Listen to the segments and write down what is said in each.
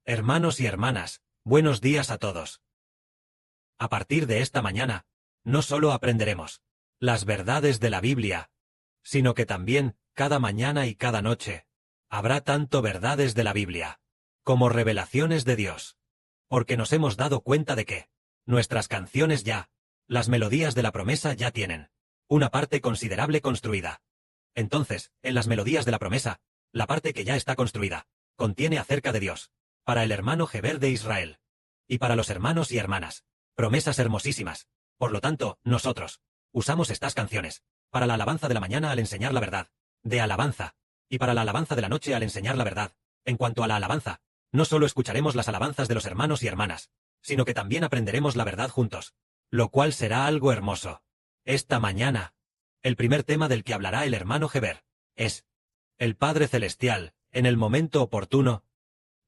Hermanos y hermanas, buenos días a todos. A partir de esta mañana, no solo aprenderemos las verdades de la Biblia, sino que también, cada mañana y cada noche, habrá tanto verdades de la Biblia como revelaciones de Dios. Porque nos hemos dado cuenta de que nuestras canciones ya, las melodías de la promesa ya tienen una parte considerable construida. Entonces, en las melodías de la promesa, la parte que ya está construida, contiene acerca de Dios, para el hermano Heber de Israel, y para los hermanos y hermanas, promesas hermosísimas. Por lo tanto, nosotros usamos estas canciones para la alabanza de la mañana al enseñar la verdad, de alabanza, y para la alabanza de la noche al enseñar la verdad. En cuanto a la alabanza, no solo escucharemos las alabanzas de los hermanos y hermanas, sino que también aprenderemos la verdad juntos, lo cual será algo hermoso. Esta mañana, el primer tema del que hablará el hermano Heber es el Padre Celestial. En el momento oportuno,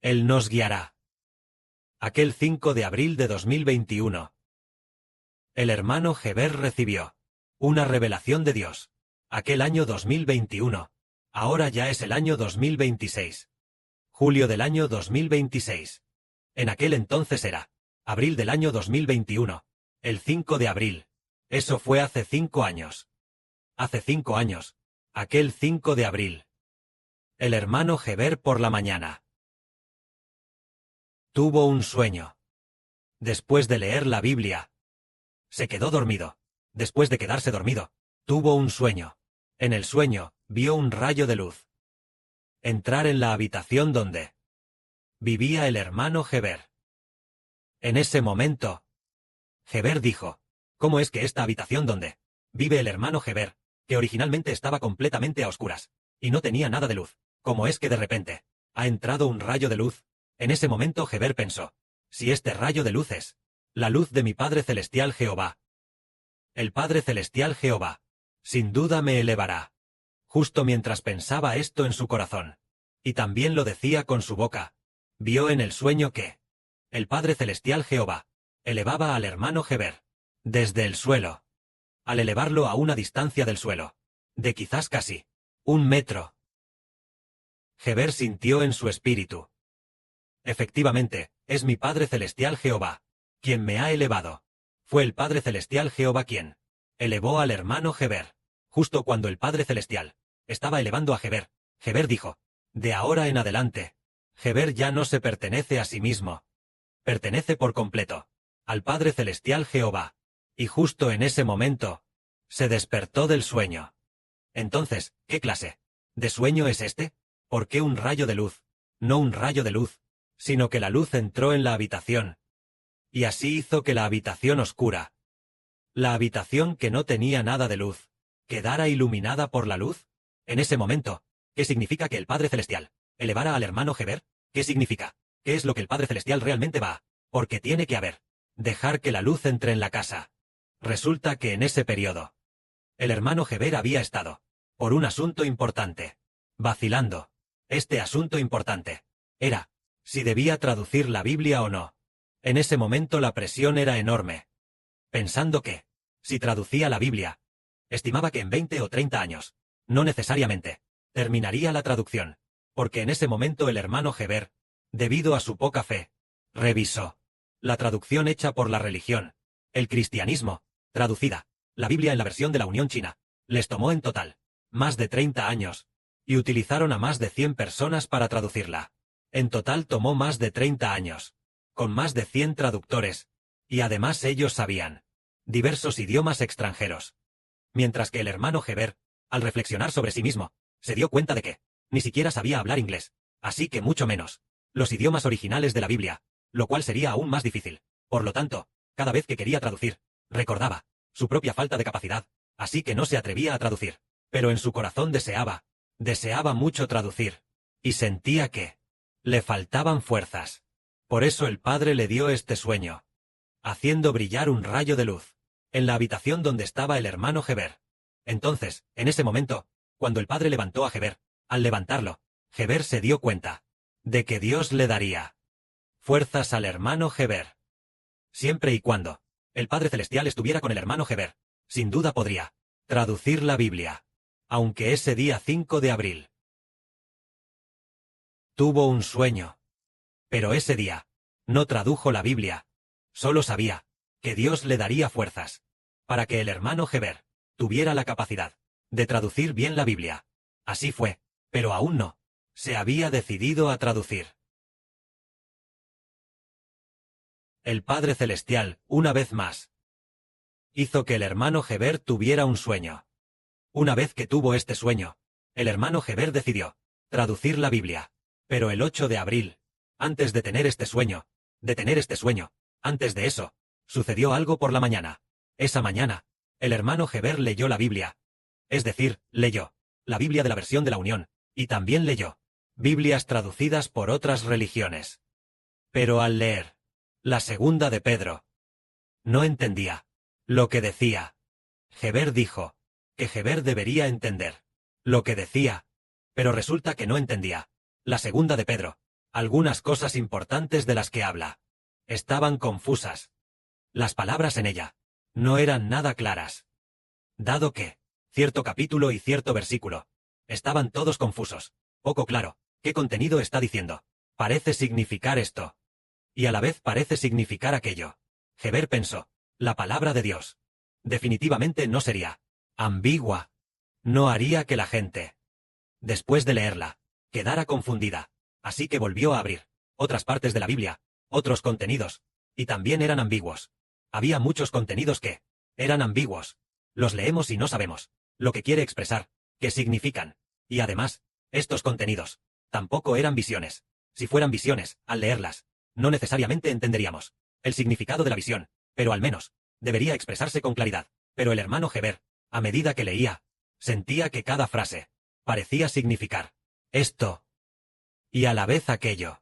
Él nos guiará. Aquel 5 de abril de 2021. El hermano Heber recibió una revelación de Dios. Aquel año 2021. Ahora ya es el año 2026. Julio del año 2026. En aquel entonces era abril del año 2021. El 5 de abril. Eso fue hace 5 años. Hace 5 años. Aquel 5 de abril. El hermano Heber por la mañana tuvo un sueño. Después de leer la Biblia, se quedó dormido. Después de quedarse dormido, tuvo un sueño. En el sueño, vio un rayo de luz entrar en la habitación donde vivía el hermano Heber. En ese momento, Heber dijo: ¿cómo es que esta habitación donde vive el hermano Heber, que originalmente estaba completamente a oscuras, y no tenía nada de luz, cómo es que de repente ha entrado un rayo de luz? En ese momento Heber pensó: si este rayo de luz es la luz de mi Padre Celestial Jehová, el Padre Celestial Jehová, sin duda me elevará. Justo mientras pensaba esto en su corazón, y también lo decía con su boca, vio en el sueño que el Padre Celestial Jehová elevaba al hermano Heber desde el suelo, al elevarlo a una distancia del suelo de quizás casi 1 metro. Heber sintió en su espíritu: efectivamente, es mi Padre Celestial Jehová quien me ha elevado. Fue el Padre Celestial Jehová quien elevó al hermano Heber. Justo cuando el Padre Celestial estaba elevando a Heber, Heber dijo: de ahora en adelante, Heber ya no se pertenece a sí mismo. Pertenece por completo al Padre Celestial Jehová. Y justo en ese momento, se despertó del sueño. Entonces, ¿qué clase de sueño es este? ¿Por qué un rayo de luz? No un rayo de luz, sino que la luz entró en la habitación. Y así hizo que la habitación oscura, la habitación que no tenía nada de luz, quedara iluminada por la luz. En ese momento, ¿qué significa que el Padre Celestial elevara al hermano Heber? ¿Qué significa? ¿Qué es lo que el Padre Celestial realmente va a? Porque tiene que haber. Dejar que la luz entre en la casa. Resulta que en ese periodo, el hermano Heber había estado por un asunto importante, vacilando. Este asunto importante era si debía traducir la Biblia o no. En ese momento la presión era enorme, pensando que, si traducía la Biblia, estimaba que en 20 o 30 años, no necesariamente, terminaría la traducción, porque en ese momento el hermano Heber, debido a su poca fe, revisó la traducción hecha por la religión, el cristianismo, traducida, la Biblia en la versión de la Unión China. Les tomó en total más de 30 años, y utilizaron a más de 100 personas para traducirla. En total tomó más de 30 años, con más de 100 traductores, y además ellos sabían diversos idiomas extranjeros. Mientras que el hermano Heber, al reflexionar sobre sí mismo, se dio cuenta de que ni siquiera sabía hablar inglés, así que mucho menos los idiomas originales de la Biblia, lo cual sería aún más difícil. Por lo tanto, cada vez que quería traducir, recordaba su propia falta de capacidad, así que no se atrevía a traducir. Pero en su corazón deseaba mucho traducir, y sentía que le faltaban fuerzas. Por eso el Padre le dio este sueño, haciendo brillar un rayo de luz en la habitación donde estaba el hermano Heber. Entonces, en ese momento, cuando el Padre levantó a Heber, al levantarlo, Heber se dio cuenta de que Dios le daría fuerzas al hermano Heber. Siempre y cuando el Padre Celestial estuviera con el hermano Heber, sin duda podría traducir la Biblia. Aunque ese día 5 de abril tuvo un sueño. Pero ese día, no tradujo la Biblia. Solo sabía que Dios le daría fuerzas para que el hermano Heber tuviera la capacidad de traducir bien la Biblia. Así fue, pero aún no se había decidido a traducir. El Padre Celestial, una vez más, hizo que el hermano Heber tuviera un sueño. Una vez que tuvo este sueño, el hermano Heber decidió traducir la Biblia. Pero el 8 de abril, antes de tener este sueño, antes de eso, sucedió algo por la mañana. Esa mañana, el hermano Heber leyó la Biblia. Es decir, leyó la Biblia de la versión de la Unión, y también leyó Biblias traducidas por otras religiones. Pero al leer la segunda de Pedro, no entendía lo que decía. Heber dijo que Heber debería entender lo que decía, pero resulta que no entendía la segunda de Pedro. Algunas cosas importantes de las que habla estaban confusas. Las palabras en ella no eran nada claras. Dado que cierto capítulo y cierto versículo estaban todos confusos, poco claro, ¿qué contenido está diciendo? Parece significar esto, y a la vez parece significar aquello. Heber pensó, la palabra de Dios definitivamente no sería ambigua. No haría que la gente, después de leerla, quedara confundida. Así que volvió a abrir otras partes de la Biblia, otros contenidos, y también eran ambiguos. Había muchos contenidos que eran ambiguos. Los leemos y no sabemos lo que quiere expresar, qué significan. Y además, estos contenidos tampoco eran visiones. Si fueran visiones, al leerlas, no necesariamente entenderíamos el significado de la visión, pero al menos debería expresarse con claridad. Pero el hermano Heber, a medida que leía, sentía que cada frase parecía significar esto y a la vez aquello.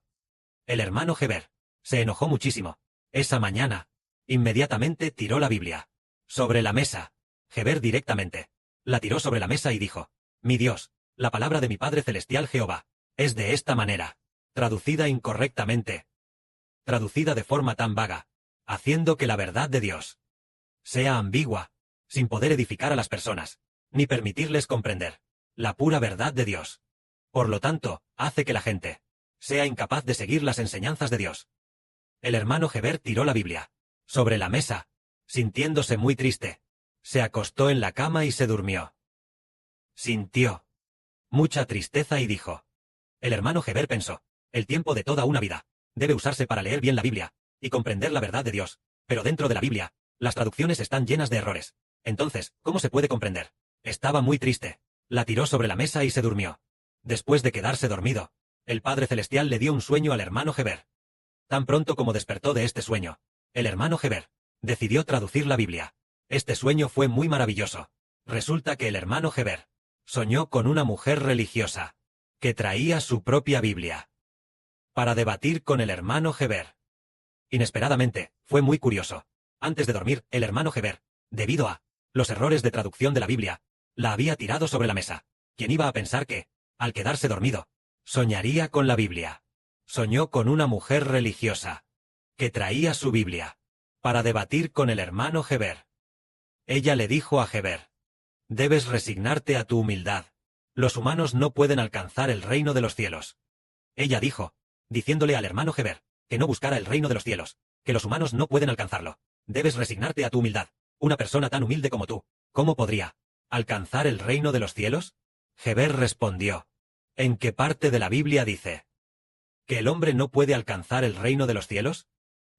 El hermano Heber se enojó muchísimo. Esa mañana, inmediatamente tiró la Biblia sobre la mesa. Heber directamente la tiró sobre la mesa y dijo, mi Dios, la palabra de mi Padre Celestial Jehová, es de esta manera, traducida incorrectamente, traducida de forma tan vaga, haciendo que la verdad de Dios sea ambigua, sin poder edificar a las personas, ni permitirles comprender la pura verdad de Dios. Por lo tanto, hace que la gente sea incapaz de seguir las enseñanzas de Dios. El hermano Heber tiró la Biblia sobre la mesa, sintiéndose muy triste. Se acostó en la cama y se durmió. Sintió mucha tristeza y dijo. El hermano Heber pensó, el tiempo de toda una vida debe usarse para leer bien la Biblia y comprender la verdad de Dios, pero dentro de la Biblia, las traducciones están llenas de errores. Entonces, ¿cómo se puede comprender? Estaba muy triste. La tiró sobre la mesa y se durmió. Después de quedarse dormido, el Padre Celestial le dio un sueño al hermano Heber. Tan pronto como despertó de este sueño, el hermano Heber decidió traducir la Biblia. Este sueño fue muy maravilloso. Resulta que el hermano Heber soñó con una mujer religiosa que traía su propia Biblia para debatir con el hermano Heber. Inesperadamente, fue muy curioso. Antes de dormir, el hermano Heber, debido a los errores de traducción de la Biblia, la había tirado sobre la mesa. ¿Quién iba a pensar que, al quedarse dormido, soñaría con la Biblia? Soñó con una mujer religiosa que traía su Biblia para debatir con el hermano Heber. Ella le dijo a Heber, debes resignarte a tu humildad. Los humanos no pueden alcanzar el reino de los cielos. Ella dijo, diciéndole al hermano Heber, que no buscara el reino de los cielos, que los humanos no pueden alcanzarlo. Debes resignarte a tu humildad. Una persona tan humilde como tú, ¿cómo podría alcanzar el reino de los cielos? Heber respondió, ¿en qué parte de la Biblia dice que el hombre no puede alcanzar el reino de los cielos?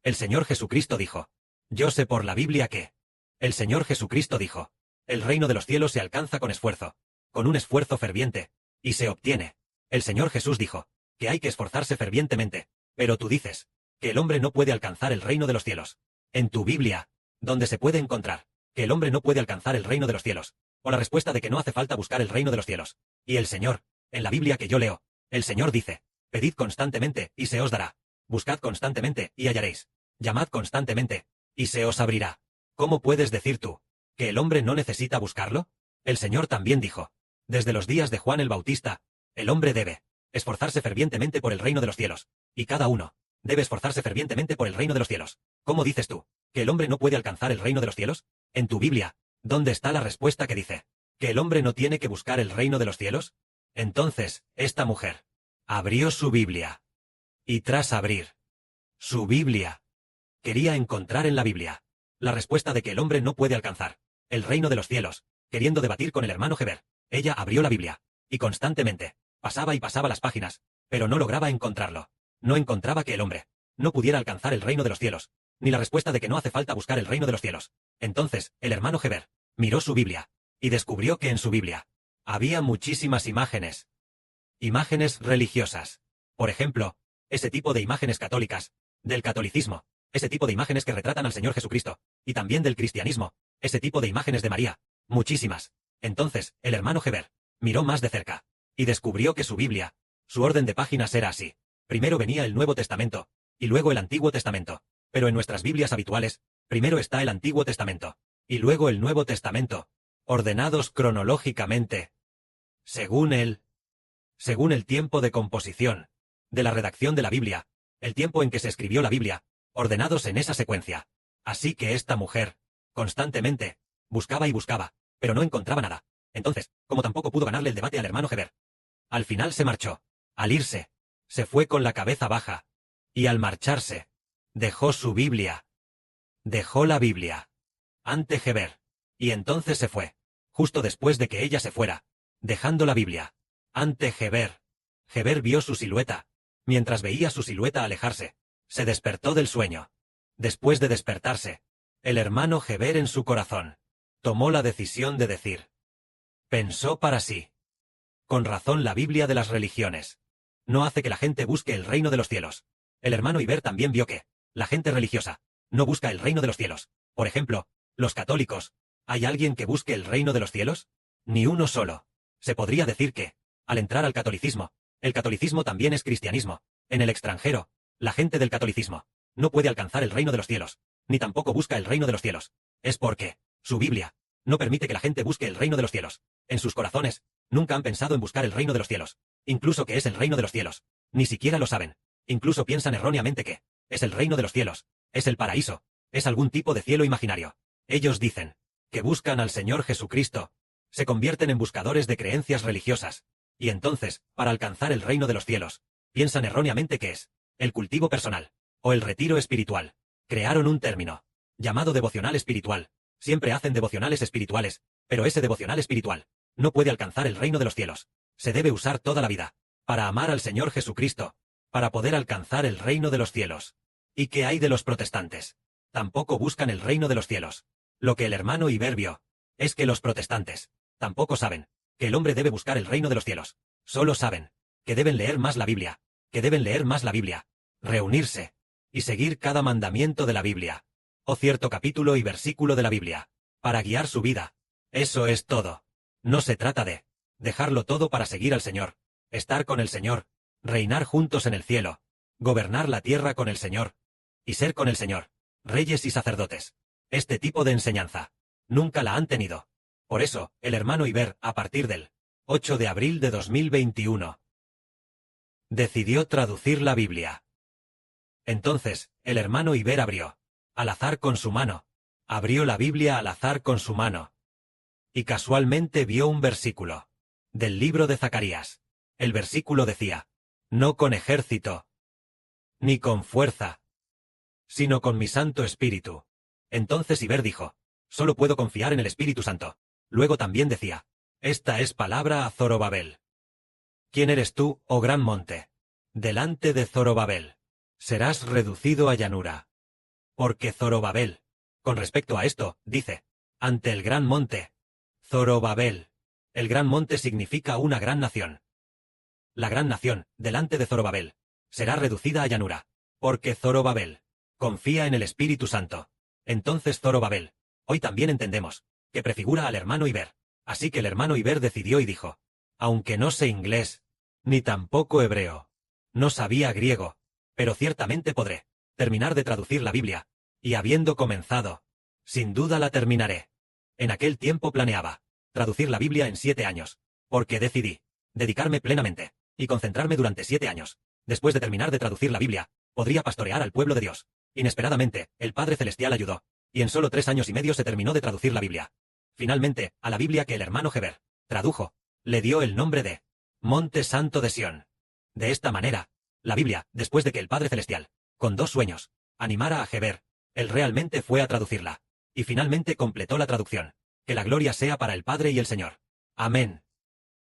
El Señor Jesucristo dijo, yo sé por la Biblia que. El Señor Jesucristo dijo, el reino de los cielos se alcanza con esfuerzo, con un esfuerzo ferviente, y se obtiene. El Señor Jesús dijo, que hay que esforzarse fervientemente, pero tú dices, que el hombre no puede alcanzar el reino de los cielos. En tu Biblia, donde se puede encontrar, que el hombre no puede alcanzar el reino de los cielos, o la respuesta de que no hace falta buscar el reino de los cielos. Y el Señor, en la Biblia que yo leo, el Señor dice, pedid constantemente, y se os dará. Buscad constantemente, y hallaréis. Llamad constantemente, y se os abrirá. ¿Cómo puedes decir tú, que el hombre no necesita buscarlo? El Señor también dijo, desde los días de Juan el Bautista, el hombre debe esforzarse fervientemente por el reino de los cielos, y cada uno debe esforzarse fervientemente por el reino de los cielos. ¿Cómo dices tú, que el hombre no puede alcanzar el reino de los cielos? En tu Biblia, ¿dónde está la respuesta que dice, que el hombre no tiene que buscar el reino de los cielos? Entonces, esta mujer abrió su Biblia Y tras abrir su Biblia, quería encontrar en la Biblia la respuesta de que el hombre no puede alcanzar el reino de los cielos, queriendo debatir con el hermano Heber. Ella abrió la Biblia, y constantemente pasaba y pasaba las páginas, pero no lograba encontrarlo. No encontraba que el hombre no pudiera alcanzar el reino de los cielos, ni la respuesta de que no hace falta buscar el reino de los cielos. Entonces, el hermano Heber miró su Biblia, y descubrió que en su Biblia había muchísimas imágenes. Imágenes religiosas. Por ejemplo, ese tipo de imágenes católicas, del catolicismo, ese tipo de imágenes que retratan al Señor Jesucristo, y también del cristianismo, ese tipo de imágenes de María, muchísimas. Entonces, el hermano Heber miró más de cerca, y descubrió que su Biblia, su orden de páginas era así. Primero venía el Nuevo Testamento, y luego el Antiguo Testamento. Pero en nuestras Biblias habituales, primero está el Antiguo Testamento, y luego el Nuevo Testamento, ordenados cronológicamente, según el tiempo de composición, de la redacción de la Biblia, el tiempo en que se escribió la Biblia, ordenados en esa secuencia. Así que esta mujer, constantemente, buscaba y buscaba, pero no encontraba nada. Entonces, como tampoco pudo ganarle el debate al hermano Heber, al final se marchó. Al irse, se fue con la cabeza baja, y al marcharse, dejó su Biblia. Dejó la Biblia ante Heber, y entonces se fue, justo después de que ella se fuera, dejando la Biblia ante Heber. Heber vio su silueta. Mientras veía su silueta alejarse, se despertó del sueño. Después de despertarse, el hermano Heber en su corazón tomó la decisión de decir. Pensó para sí. Con razón la Biblia de las religiones no hace que la gente busque el reino de los cielos. El hermano Heber también vio que la gente religiosa no busca el reino de los cielos. Por ejemplo, los católicos. ¿Hay alguien que busque el reino de los cielos? Ni uno solo. Se podría decir que, al entrar al catolicismo, el catolicismo también es cristianismo. En el extranjero, la gente del catolicismo no puede alcanzar el reino de los cielos, ni tampoco busca el reino de los cielos. Es porque su Biblia no permite que la gente busque el reino de los cielos. En sus corazones, nunca han pensado en buscar el reino de los cielos. Incluso que es el reino de los cielos. Ni siquiera lo saben. Incluso piensan erróneamente que es el reino de los cielos, es el paraíso, es algún tipo de cielo imaginario. Ellos dicen que buscan al Señor Jesucristo. Se convierten en buscadores de creencias religiosas. Y entonces, para alcanzar el reino de los cielos, piensan erróneamente que es el cultivo personal, o el retiro espiritual. Crearon un término llamado devocional espiritual. Siempre hacen devocionales espirituales, pero ese devocional espiritual no puede alcanzar el reino de los cielos. Se debe usar toda la vida para amar al Señor Jesucristo, para poder alcanzar el reino de los cielos. ¿Y qué hay de los protestantes? Tampoco buscan el reino de los cielos. Lo que el hermano Heber vio es que los protestantes tampoco saben que el hombre debe buscar el reino de los cielos. Solo saben que deben leer más la Biblia, reunirse y seguir cada mandamiento de la Biblia, o cierto capítulo y versículo de la Biblia, para guiar su vida. Eso es todo. No se trata de dejarlo todo para seguir al Señor, estar con el Señor, reinar juntos en el cielo, gobernar la tierra con el Señor, y ser con el Señor, reyes y sacerdotes. Este tipo de enseñanza nunca la han tenido. Por eso, el hermano Heber, a partir del 8 de abril de 2021, decidió traducir la Biblia. Entonces, el hermano Heber abrió al azar con su mano. Abrió la Biblia al azar con su mano. Y casualmente vio un versículo del libro de Zacarías. El versículo decía, no con ejército, ni con fuerza, sino con mi Santo Espíritu. Entonces Heber dijo, solo puedo confiar en el Espíritu Santo. Luego también decía, esta es palabra a Zorobabel. ¿Quién eres tú, oh gran monte? Delante de Zorobabel serás reducido a llanura. Porque Zorobabel, con respecto a esto, dice, ante el gran monte, Zorobabel. El gran monte significa una gran nación. La gran nación, delante de Zorobabel, será reducida a llanura. Porque Zorobabel confía en el Espíritu Santo. Entonces Zorobabel, hoy también entendemos, que prefigura al hermano Heber. Así que el hermano Heber decidió y dijo, aunque no sé inglés, ni tampoco hebreo, no sabía griego, pero ciertamente podré terminar de traducir la Biblia, y habiendo comenzado, sin duda la terminaré. En aquel tiempo planeaba traducir la Biblia en 7 años, porque decidí dedicarme plenamente y concentrarme durante 7 años. Después de terminar de traducir la Biblia, podría pastorear al pueblo de Dios. Inesperadamente, el Padre Celestial ayudó, y en solo 3 años y medio se terminó de traducir la Biblia. Finalmente, a la Biblia que el hermano Heber tradujo, le dio el nombre de Monte Santo de Sión. De esta manera, La Biblia, después de que el Padre Celestial, con 2 sueños, animara a Heber, él realmente fue a traducirla. Y finalmente completó la traducción. Que la gloria sea para el Padre y el Señor. Amén.